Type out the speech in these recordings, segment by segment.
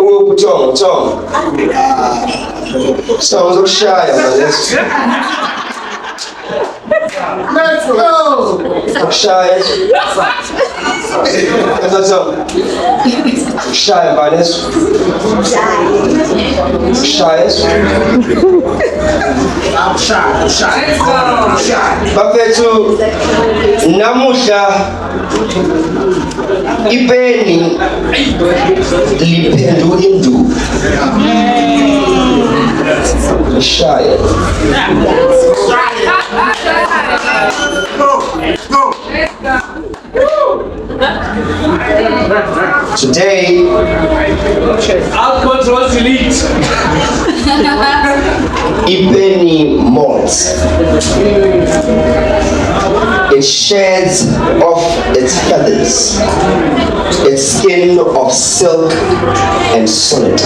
Utongo. Songs of shy, let's go. Shy. That's all. Shy, Vanessa. Shy. I'm shy. Bafethu namuhla ipeni liphendu induku. Shy. Go. Today, out controls elite. Ipeni malt. It sheds off its feathers, its skin of silk and solid.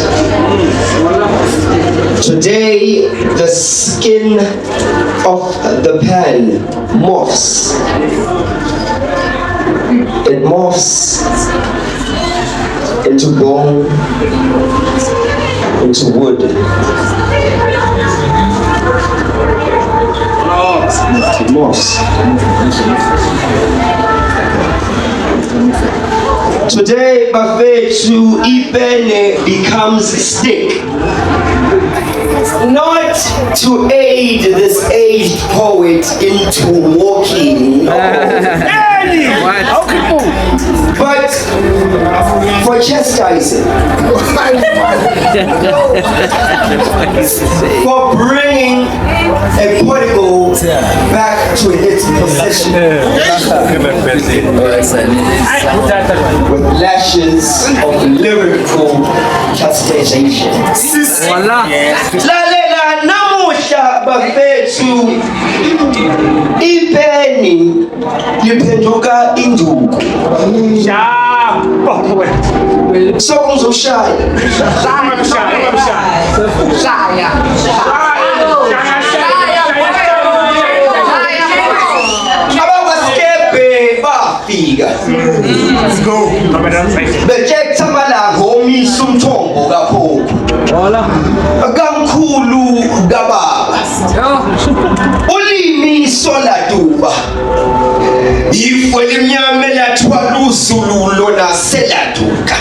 Today, the skin of the pan morphs. It morphs into bone, into wood. It morphs. Today, Bafethu Ipene becomes stick. Not to aid this aged poet into walking. But for chastising, for bringing a prodigal back to its possession with lashes of lyrical chastisation. Lalela namuhla Bafethu ipeni liphenduka induku. So uzoshaya. Abakwaskebe bafika. Let's go. Bejecta malanga omisa umthombo kaphoko. Kamkhulu kababa. Ulimi solatuba. Ifwe limnyama lathwala uzulu lona seladuka.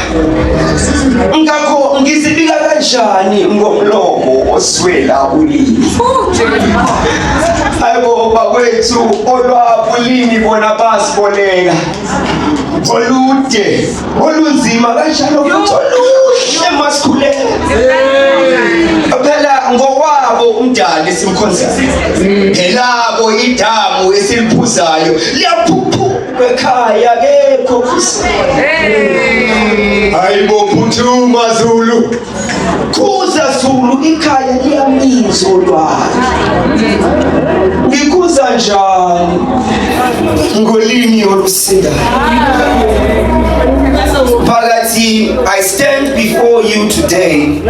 Ngakho ngizibika kanjani ngomlomo oswela ulimi. Hayibo bakwethu olwabulimi bona basiboneka. Olude, olunzima kanjalo futhi oluhle masikhuleka. Phela ngokwabo umdali simkhonza. Elabo idamu esiliphuzayo liyaphuphuka ekhaya akekho kusasa. Hayibo phuthuma Zulu. Kuza Zulu ikhaya liyamizolwa. Ngikuza njani ngolimi olusinda. Phakathi, I stand before you today,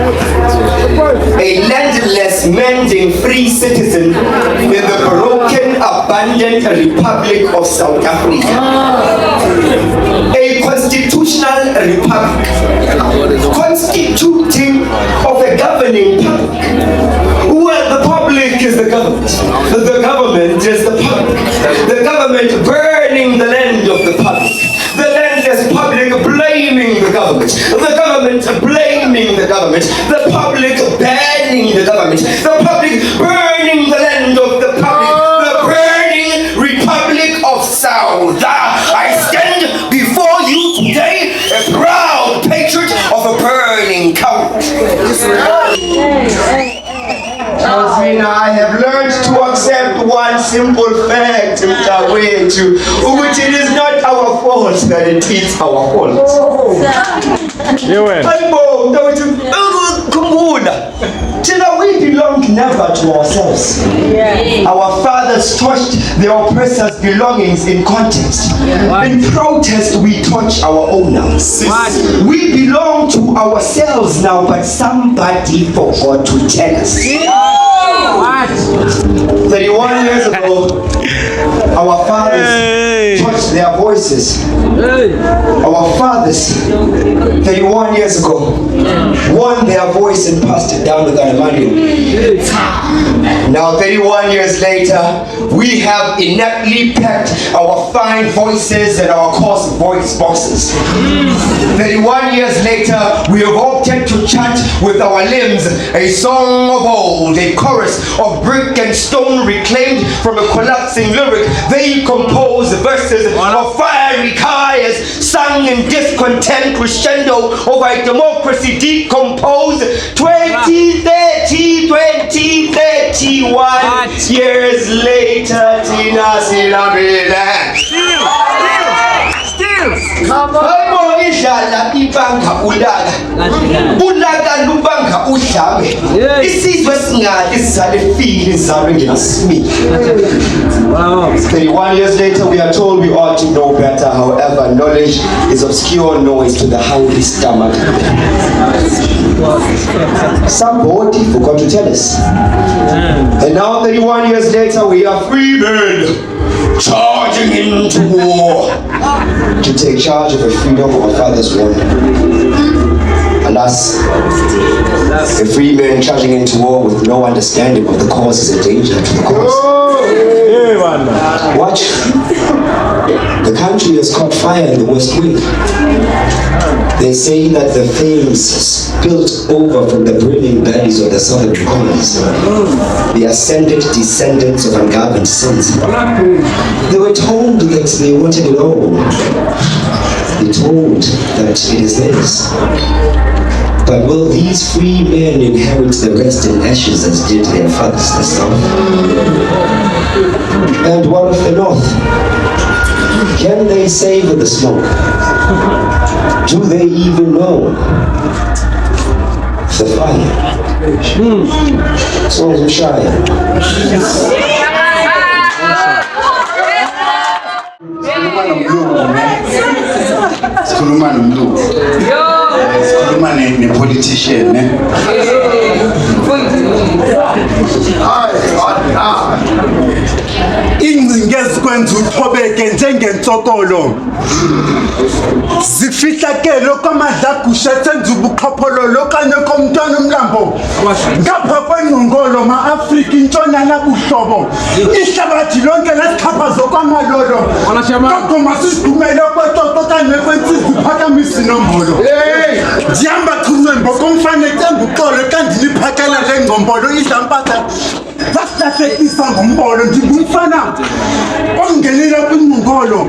a landless, mending, free citizen in the broken, abandoned Republic of South Africa. A constitutional republic, constituting of a governing public, where the public is the government, the government is the public, the government burning the land of the public, the landless public blaming the government blaming the government, the public banning the government, the public burning the land of the public, the burning Republic of South. I stand before you today, a proud patriot of a burning country. I have learned to accept one simple fact, Mtawethu, which it is not our fault that it is our fault. We belong never to ourselves. Our fathers touched the oppressor's belongings in context. In protest, we touch our own now. We belong to ourselves now, but somebody forgot to tell us. 31 years ago, our fathers touched watched their voices. Our fathers, 31 years ago, won their voice and passed it down to Emmanuel. Now 31 years later, we have ineptly packed our fine voices and our coarse voice boxes. 31 years later, we have opted to chant with our limbs a song of old, a chorus of brick and stone reclaimed from a collapsing lyric. They compose verses of fiery cries sung in discontent crescendo over a democracy decomposed. 2031 years later, Tina Silabile. Idlala ibanga ulaka ulaka lubanga udlame isizwe singathi sizale file izalo ngenasimile. 31 years later we are told we ought to know better. However, knowledge is obscure noise to the hungry stomach. Somebody forgot to tell us. And now 31 years later we are free men charging into war to take charge of the freedom our fathers won. Alas, a free man charging into war with no understanding of the cause is a danger to the cause. Watch. The country has caught fire in the West Wing. They say that the flames spilled over from the burning bellies of the southern colonies, the ascended descendants of ungoverned sons. They were told that they wanted it all. They told that it is theirs. But will these free men inherit the rest in ashes as did their fathers the south? And what of the north? Can they savor the smoke? Do they even know the fire? Songs of Shire. Sikhuluma nomlungu. Sikhuluma ne-politician, ne? Ingcinga ezikwenza uthobeke njengentsokolo zifihlakele okwamandla agusha senza ubuqhophololo okanye komntwana umlambo ngapha kwengqongolo ma-Afrika intshonala buhlobo ihlabathi lonke lesixhaphazo kwamalolo kodwa masidumele okwetoto okanye kwensizi uphakamisa inombolo ndihamba chunwembo komfana ecemba uxolo kanti niphakela le ngcombolo idlampatha zasilahlekisa ngombolo ndingumfana ongenela kwingqongolo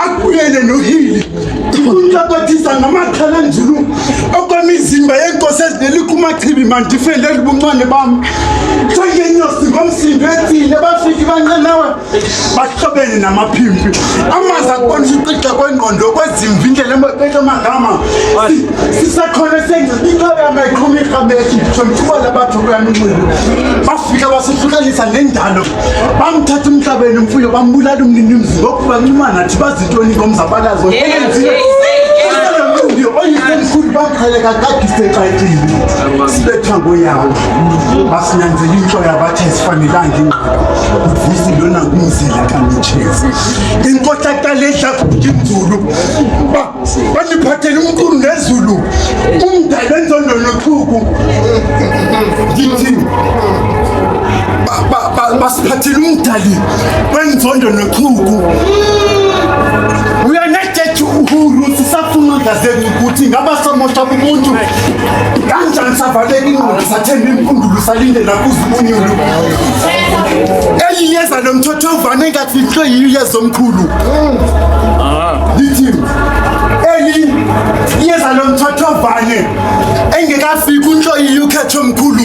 akuyele nohili untlakwathisa ngamakhala nzulu okwemizimba yenkosi ezinelikho umachibi mandifeleli buncwane bam njengenyosi ngomsindo ethile bafiki banqanawe bahlobene namaphimpi amazi akubonisa uqiqa kwengqondo kwezimvi indlela emagama sisakhona sengiikhabe amayiqhuma irhabethi somthubala bathokoyaminqulu bafika basihlukanisa nendalo bamthatha umhlabeni umfuyo bambulala umninimzi ngokuba ncuma nathi bazintoni ngomzabalazo oyisemkhulu bakhaleka kagisexayitile sibethwa ngoyawo basinyanzela into yabathi esifanelanga ingqondo uvusi lona ngumzila kanitshezi inkohlakala edlakuthi inzulu baniphathela umqulu nezulu umdala enzondo nochuku ngithi basiphathela umdali wenzondo nochuku uyanethetha uhuru sisafuna ngazeni ukuthi ngaba somosha ubuntu kanjani savaleka ingqondo sathemba impundulo salindela kuzibunyulu eliyeza lomthotho uvane ngathi inhlo yiyeza omkhulu lithi eliyeza lomthotho uvane engekafika inhlo yiyukhetho omkhulu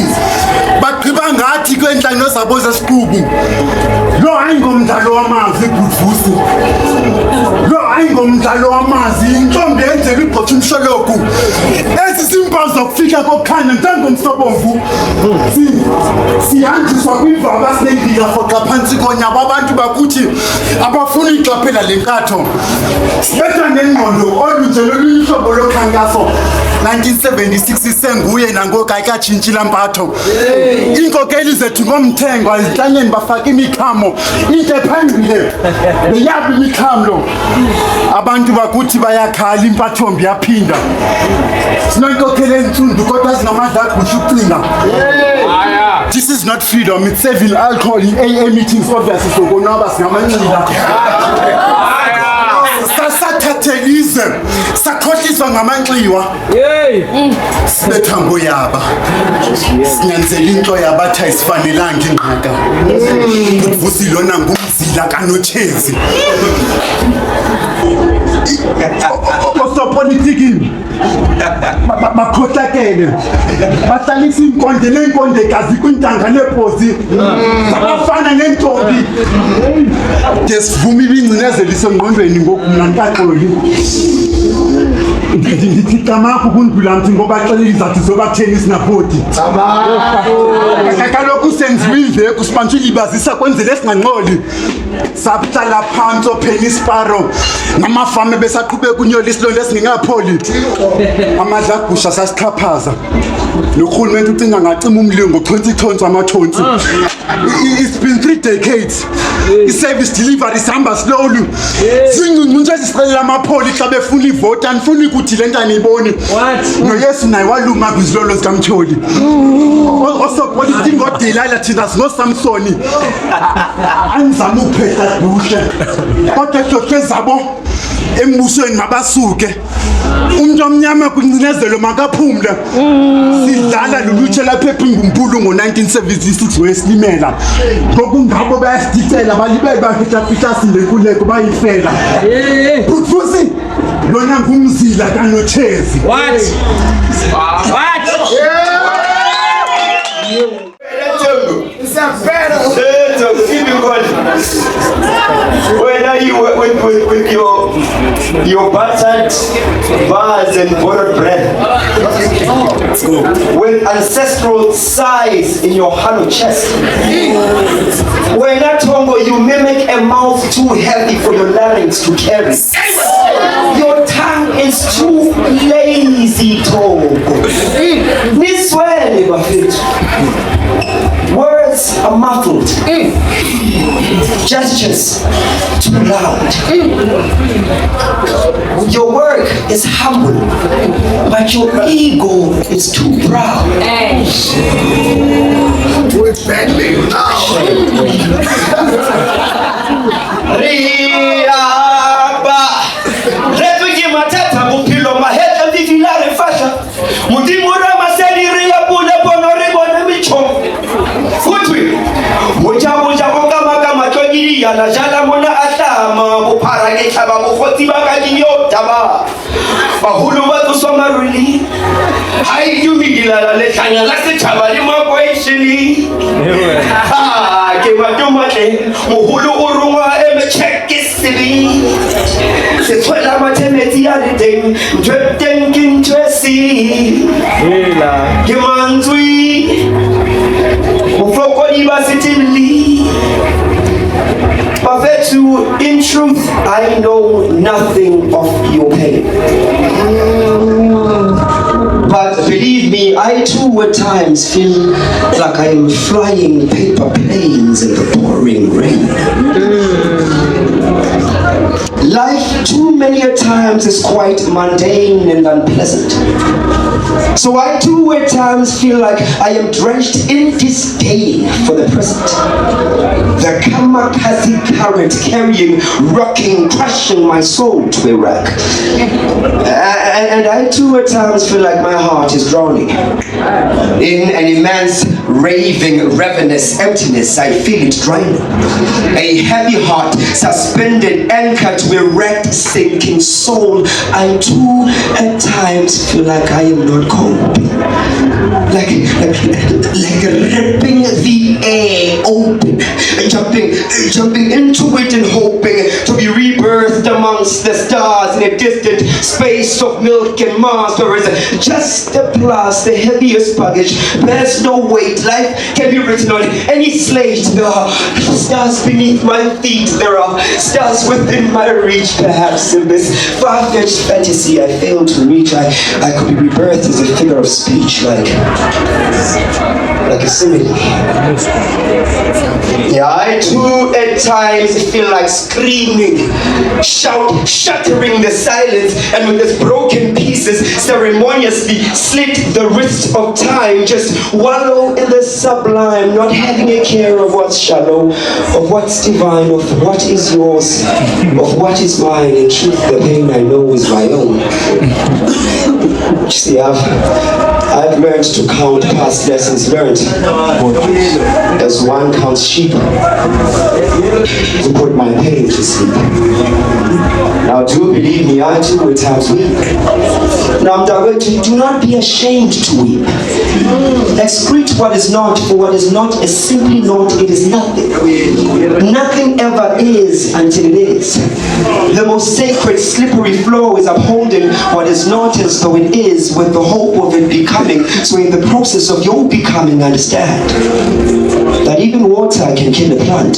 baqhiba ngathi kwenhlangano zabo zesiqubu lo ayingomdlalo wamazwi kuvusi lo ayingomdlalo wamazwi intombi yenzela igqotha umshologu ezi zimpawu uzofika kokukhanya njengomsobomvu sihanjiswa kwivaba sinendika foqa phansi konyabo abantu bakuthi abafuna iqaphela le nkatho sibetha nengqondo olunje loluhlobo lokhankaso 1976 isenguye nangokayikatshintshila mpatho inkokeli zethu ngomthengwa ezihlanyeni bafaka imikhamo into ephambile beyabi imikhamlo abantu bakuthi bayakhala impathombi yaphinda sinenkokheli ensundu kodwa zinamadla agusha ucinga this is not freedom, it's serving alcohol in AA meetings obviously sokonwaba singamanxila sasathathelize sakhohliswa ngamanxiwa sibethambo yaba sinyanzela into yabathi ayisifanelanga ingqaka vusilona ngumzila kanotshezi osopolitikini bakhohlakele bahlalisa inkonde neenkondekazi kwintanga leposi zabafana neentombi de sivuma ibingcinezeliso engqondweni ngoku mna ntaxoli ndithi camakho kundlula mthi ngoba xelela izathu zobatheni sinabhodi kaloku senziwe iveki sibantsho ilibazisa kwenzela esinganqoli sahlala phantsi opheni isparo namafama besaqhubeka unyola isilonda esingengapholi amadla agusha sasixhaphaza norhulumente ucinga ngacima umlingo chontsithontsho amathonsi it's been 3 decades i-service delivery sihamba slowly zingcungcuntshe ezisicelela amapholi xa befuna ivoti anifuni ukuthi le nto aniyiboni noyesu naye waluma kwizilolo zikamtholi osopolitiki ngodelila thina singosamsoni anizama uphehla kuhle kodwa ehlohle zabo embusweni mabasuke umuntu omnyama kwingcinezelo makaphumle sidlala lolutshe lapha ephingumphulu ngo-1976 ngoyesilimela ngokungabo bayasidicela balibele bafihlafihlasile nkuleko bayifela butfusi lona ngumzila kanotshezi When are you with your battered vase and borrowed bread, with ancestral sighs in your hollow chest, when at Tongo you mimic a mouth too heavy for your larynx to carry, your tongue is too lazy, Tongo. This way, words are muffled, gestures too loud. Your work is humble, but your ego is too proud. La jala mona atlama bo phara ke tlaba bo khotsi ba ka dinyo taba ba hulu ba tsoma ruli hai dumidila le tlanya la setšhaba le makoishini ha ke ba tumatle mohulu o rongwa e me check isibi se tshwela mathemeti ya le teng ntweteng ke ntwesi hela ke mantswi o flokodi ba setibili. Bafethu, in truth, I know nothing of your pain. But believe me, I too at times feel like I am flying paper planes in the pouring rain. Life too many a times is quite mundane and unpleasant. So I too at times feel like I am drenched in disdain for the present. The kamikaze current carrying, rocking, crushing my soul to a wreck. And I too at times feel like my heart is drowning in an immense, raving, ravenous emptiness. I feel it draining. A heavy heart, suspended, anchored to a wrecked, sinking soul. I too at times feel like I am not coping. like ripping the air open, jumping into it and hoping to be rebirthed amongst the stars in a distant space of milk and Mars, where is just a blast, the heaviest baggage, bears no weight. Life can be written on any slate. There are stars beneath my feet, there are stars within my reach. Perhaps in this far-fetched fantasy I failed to reach, I could be rebirthed as a figure of speech, like a simile. Yeah, I too at times feel like screaming, shattering the silence, and with its broken pieces ceremoniously slit the wrist of time. Just wallow in the sublime, not having a care of what's shallow, of what's divine, of what is yours, of what is mine. In truth, the pain I know is my own. You see, I've learned to count past lessons learned as one counts sheep to put my pain to sleep. Now do believe me, I too at times weep. Now do not be ashamed to weep. Excrete what is not, for what is not is simply not, it is nothing. Nothing ever is until it is. The most sacred slippery flow is upholding what is not as though it is, with the hope of it becoming. So in the process of your becoming, understand that even water can kill a plant.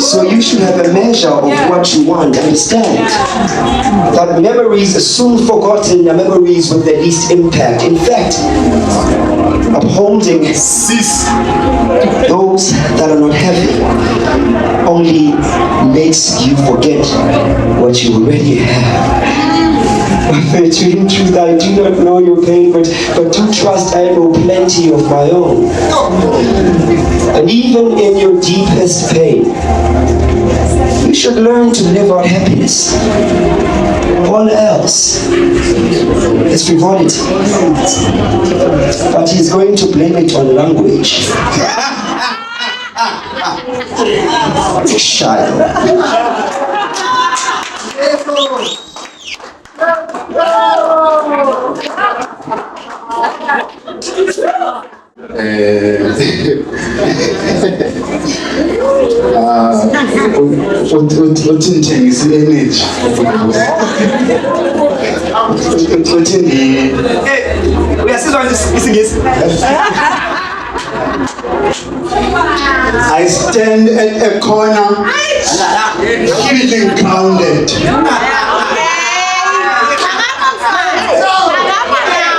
So you should have a measure of what you want. Understand that memories are soon forgotten, are memories with the least impact. In fact, upholding those that are not heavy only makes you forget what you already have. In truth, I do not know your pain, but do trust I know plenty of my own. And even in your deepest pain, you should learn to live out happiness. All else is frivolity. But he's going to blame it on language. Child. uthi ngithengisa energy uthi uyasizwa isingisi. I stand at a corner feeling grounded.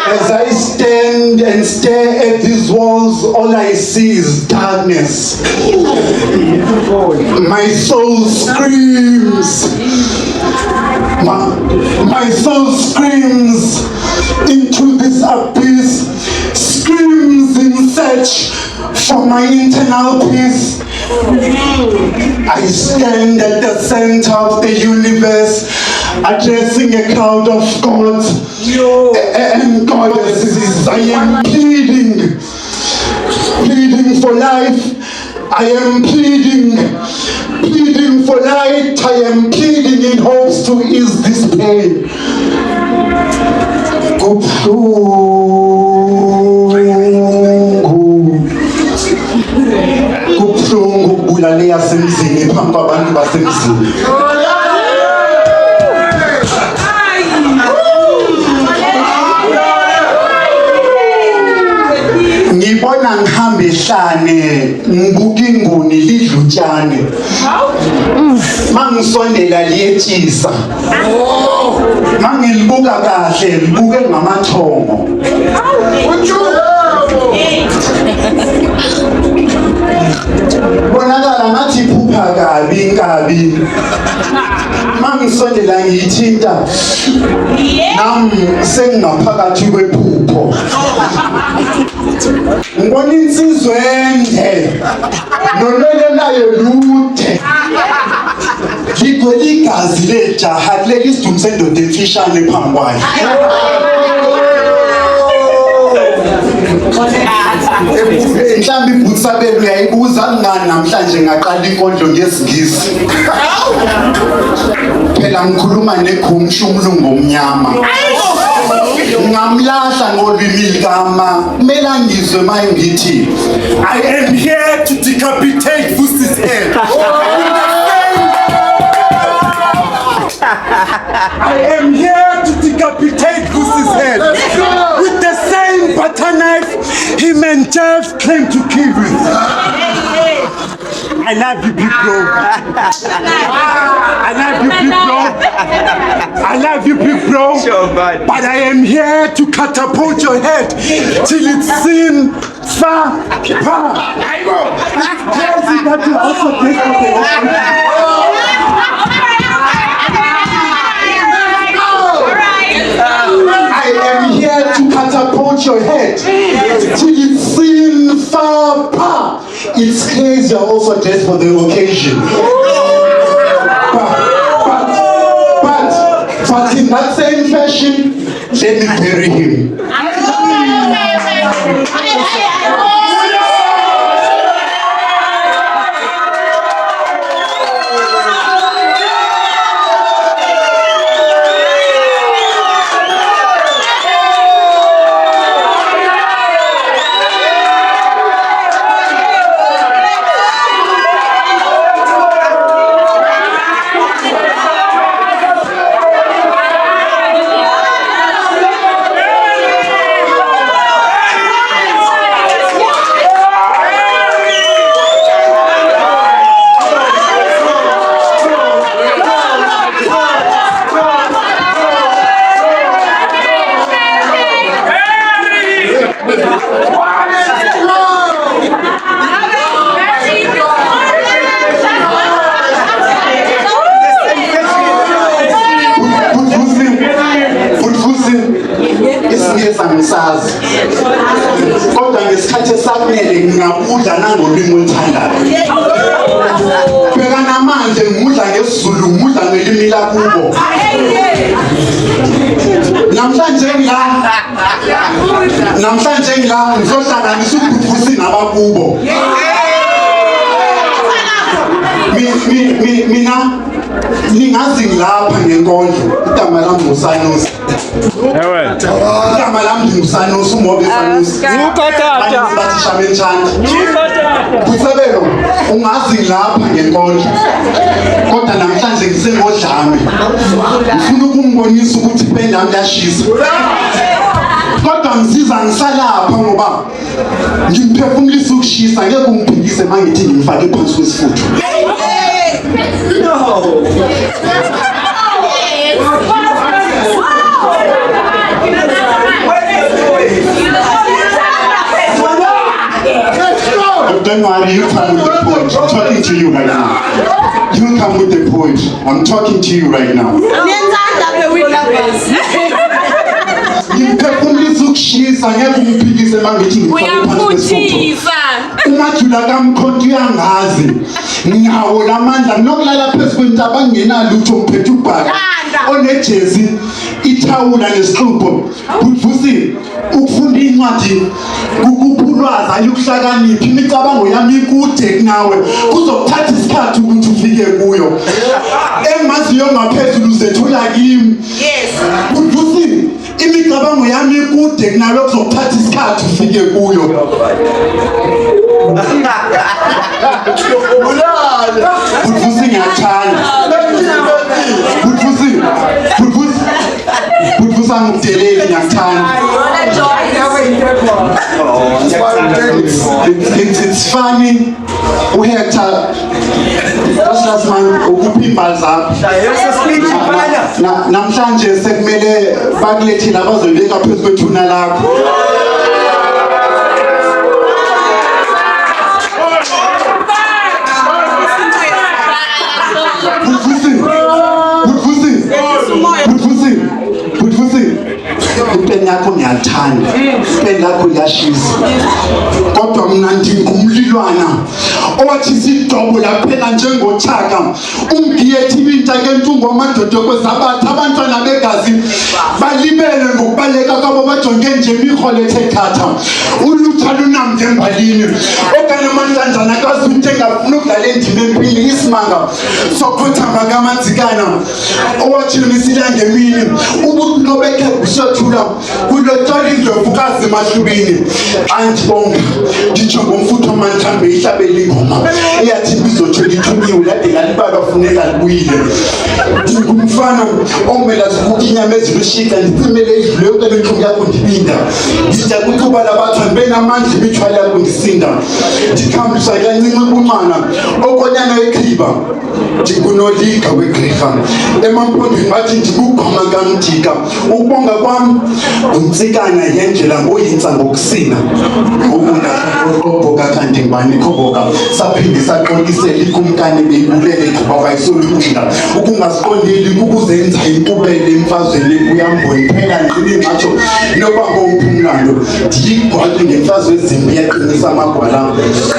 As I stand and stare at these walls, all I see is darkness. My soul screams. My soul screams into this abyss, screams in search for my internal peace. I stand at the center of the universe, addressing a crowd of gods and goddesses. I am pleading for life. I am pleading for light. I am pleading in hopes to ease this pain. Kubuhlungu ukubulala yasemzini phambi kwabantu basemzini. Ngibona ngihamba ehlane ngibuka inguni lidlutshane. Mangisondela liyetshisa. Mangilibuka kahle libuke ngamathongo. Bonakala ngathi iphupha kabi. Mangisondela ngiyithinta nami sengingaphakathi kwephupho. Ngibona insizwe ende nonelelayo lude. Ligcwele igazi lejaha kuleli sidumbu sendoda emfishane phambi kwayo. Mhlawumbe ibhutsa benu uyayibuza ngani namhlanje ngaqala inkondlo ngesingisi. Phela ngikhuluma nekhumsha umlungu omnyama. Ngamlahla ngolimi likama. Kumele angizwe manje ngithi I am here to decapitate Vusi's head. I am here to decapitate Vusi's head with the same butter knife him and Jeff claimed to kill with. I love you, big bro. I love you, big bro. I love you, big bro. Sure, bud. But I am here to catapult your head till it's seen far. Crazy that you also take up the I am here to catapult your head till it's seen far apart. It's crazy you're also dressed for the occasion. But in that same fashion, let me bury him. Angisazi kodwa ngesikhathi esakumele ngingabudla nangolimi oluthandayo. Bheka namanje ngidla ngesizulu ngidla ngelimi lakubo. Namhlanje ngila ngizohlanganisa uButhusi nabakubo. Mina ningazi ngilapha ngenkondlo igama lami nguSanusi. Igama lami nguSanusi uMobe Sanusi. Bathi Shamenchandi. Kutsebelo ungazi ngilapha ngenkondlo. Kodwa namhlanje ngisengodlame. Ngifuna ukumbonisa ukuthi ipenda yami yashisa. Kodwa ngisiza ngisalapha ngoba ngimphefumulisa ukushisa ngeke ungiphikise mangithi ngimfake phansi kwesifutho. No. Don't worry, you come with the point. I'm talking to you right now. You come with the point. I'm talking to you right now. Ngimphefumulisa ukushisa ngeke ungiphikise mangithi ngifake phansi kwesifutho. Umathula kamkhonto uyangazi ngawo lamandla nginokulala phezu kwentaba ngingenalo utho ngiphethe ubhaka onejezi ithawula nesixubo. Vusi ukufunda incwadi ukupulwaza ayukuhlakanipha imicabango yami ikude kunawe kuzokuthatha isikhathi ukuthi ufike kuyo engimaziyo ngaphezulu uzethula kimi. Yes Vusi imicabango yami ikude kunawe kuzokuthatha isikhathi ufike kuyo. Vusi ngiyathanda. Vusi angikudeleli ngiyathanda. It's funny uHector last month ukuphimba zapha namhlanje sekumele bakulethile abazobeka phezu kwethuna lakho. Vusi ipeni yakho ngiyalithanda, ipeni lakho iyashiza. Kodwa mna ndingumlilwana owathi isidobho yaphela njengochaka, umgiyethi ibintake entungo amadoda kwezabatha abantwana begazi balibele ngokubaleka kwabo bajonge nje imirholo ethe khatha. Ulutsha lunamde embalini okanye amantanjana akazuthi engafuna ukudlala endima empini, isimanga sokhothama kamadzikana owathi misilanga emini ubunobekhe busothula kulotola indlovukazi emahlubini. Andibonga nditsho ngomfutho amanthambe ihlabela ingoma eyathi bizothola ithunyiwe lade ngalibaba funeka libuyile. Ndingumfana omela zibuka inyama ezilushika ndicimele idlule ukele intlungu yakho ndibinda ndida kwithuba labathwane benamandla imithwalo yakho ndisinda ndikhambisa kancinci bunqana okonyana ekhiba ndingunoliga wegqirha emampondweni bathi ndikugqoma kamdika. Ukubonga kwam ngumtsikana yendlela ngoyintsa ngokusina obunaoboka kanti ngibani khoboka saphinde saxolisela ikumkani beyibulele thuba wayisolukunda ukungasiqondeli kukuzenza impubele emfazweni kuyamboni phela ndiningxatsho noba ngowuphi umlando ndiyigwaqe ngemfazwe ezimbi yaqinisa amagwala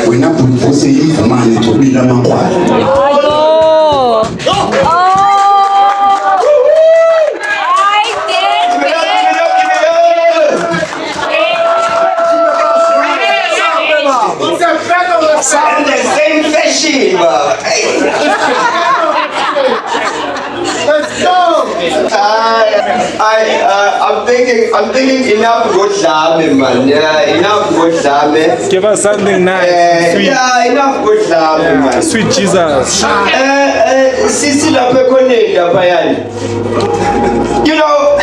wena bhulivose imvumane thobile amagwala. Sound the same fashion, Let's go! I'm thinking enough godlame, man. Yeah, enough godlame. Give us something nice. Sweet. Yeah, enough godlame, man. Sweet Jesus. Sisi lapha konenda bayani. You know,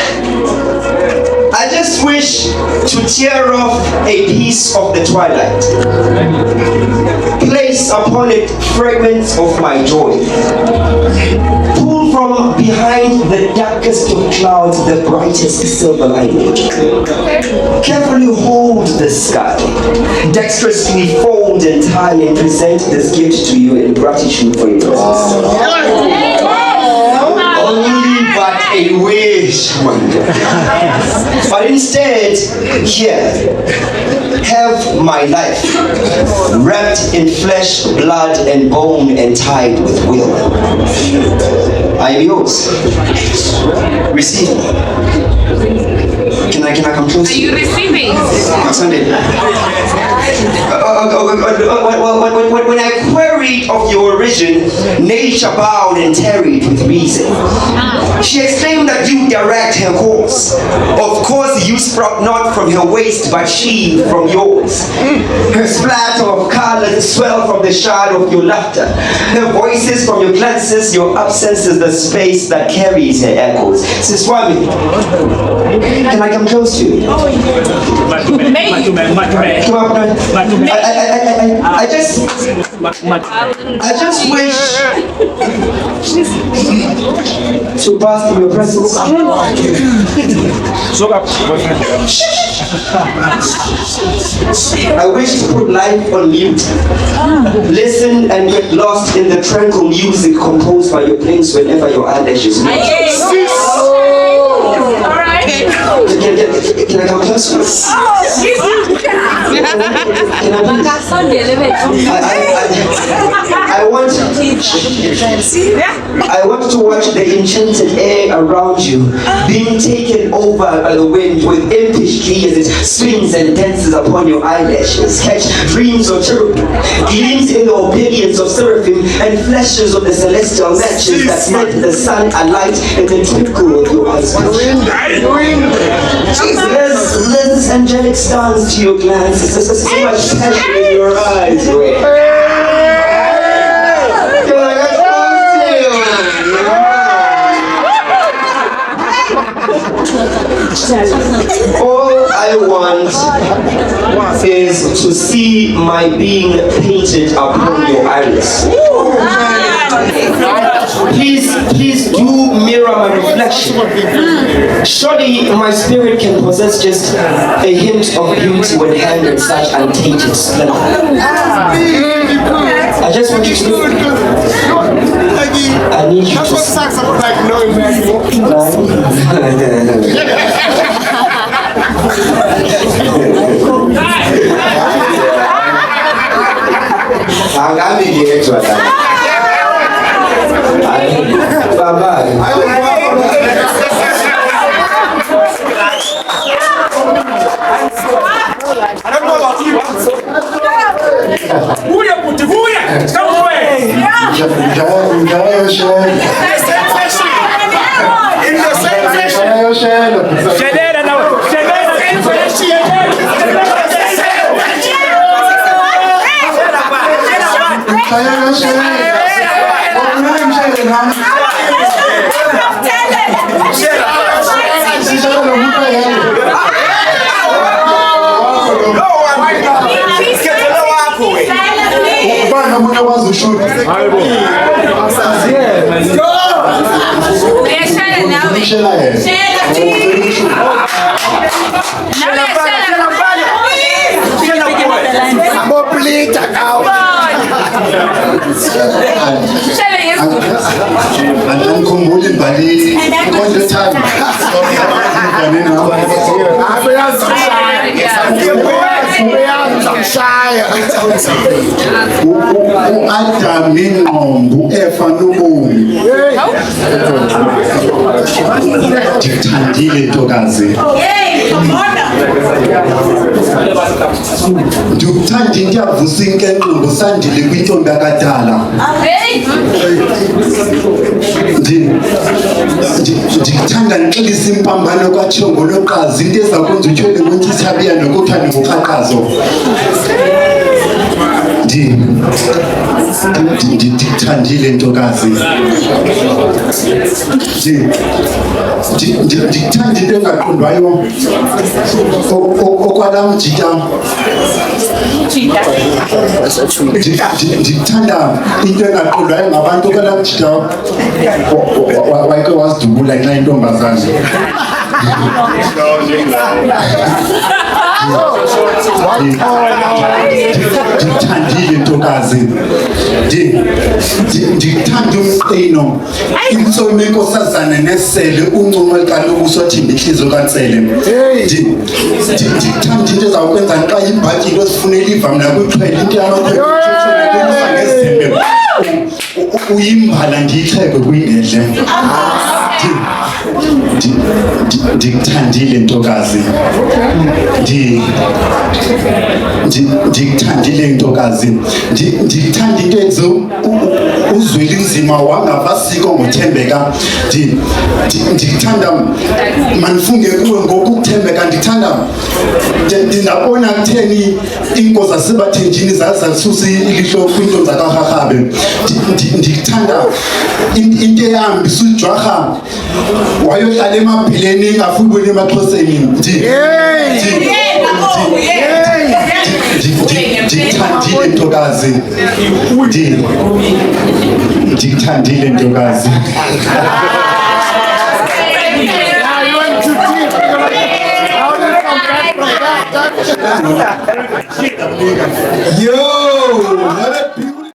I just wish to tear off a piece of the twilight, place upon it fragments of my joy, pull from behind the darkest of clouds the brightest silver lining, carefully hold the sky, dexterously fold and tie and present this gift to you in gratitude for your presence. Only but a wish, but instead, here, have my life, wrapped in flesh, blood, and bone, and tied with will. I am yours. Receive me. Can I come close? Are you receiving? Sunday. When I queried of your origin, nature bowed and tarried with reason. She exclaimed that you direct her course. Of course, you sprout not from her waist, but she from yours. Her splatter of colors swell from the shadow of your laughter. Her voices from your glances, your absence is the space that carries her echoes. Sis Swami, can I come close to you? Come up, man. I just wish to bask in your presence. I wish to put life on mute, listen and get lost in the tranquil music composed by your planes whenever your eyelashes move. Can I come closer? I want to watch the enchanted air around you being taken over by the wind with impish glee as it swings and dances upon your eyelashes. Catch dreams of cherubim, gleams in the obedience of seraphim, and flashes of the celestial matches that set the sun alight in the twinkle of your eyes. There's angelic stars to your glances. There's so much passion in your eyes. All I want is to see my being painted upon your iris. Please do mirror my reflection. Surely my spirit can possess just a hint of beauty when handled such untainted splendor. I just want you to I need you to Angabi ngiyedwa la. Baba. Vuya puti, vuya! Come away! In the same session. Genera não! Genera! Bana muna wazushuti. Angikhumbuli imbali konke time. U-Adam ingqombo efa nobomi. Ndikuthandile ntokazi. Ndikuthanda into yavusa inkenkqo ngosandile kwintombi yakadala. Ndikuthanda ndixelisa impambano kaTshongoloqazi into eza kwenza utyhole ngontithabiya nokuthanda ngoqaqazo. Ndikuthandile ntokazi. Ndikuthanda into engaqondwayo okwala mjita. Ndikuthanda into engaqondwayo ngabantu okwala mjita wayeke wazidubula nxa intombazane. Ndikuthandile ntokazi. Ndikuthanda umqino intsomi enkosazana nesele uncumo kaloku sothimba ihliziyo kaNtsele. Ndikuthanda into ezawukwenza xa ibhatyi into zifunela iva mna kwiqhela into yamakhwela ngezembe uyimbala ndiyixhebe kwingedle. Ndikuthandile ntokazi. Ndikuthandile ntokazi. Ndikuthanda into enze uzweli nzima wangavasiko ngothembeka. Ndikuthanda manifunge kuwe ngokuthembeka. Ndingabona kutheni iinkosi zasebathenjini zazisusa ilihlo kwiinto zakaRharhabe. Ndikuthanda into ehambisa ujwarha wayohlala emabhileni engafuni emaXhoseni. Ndikuthandile ntokazi. Ndikuthandile ntokazi. Yo!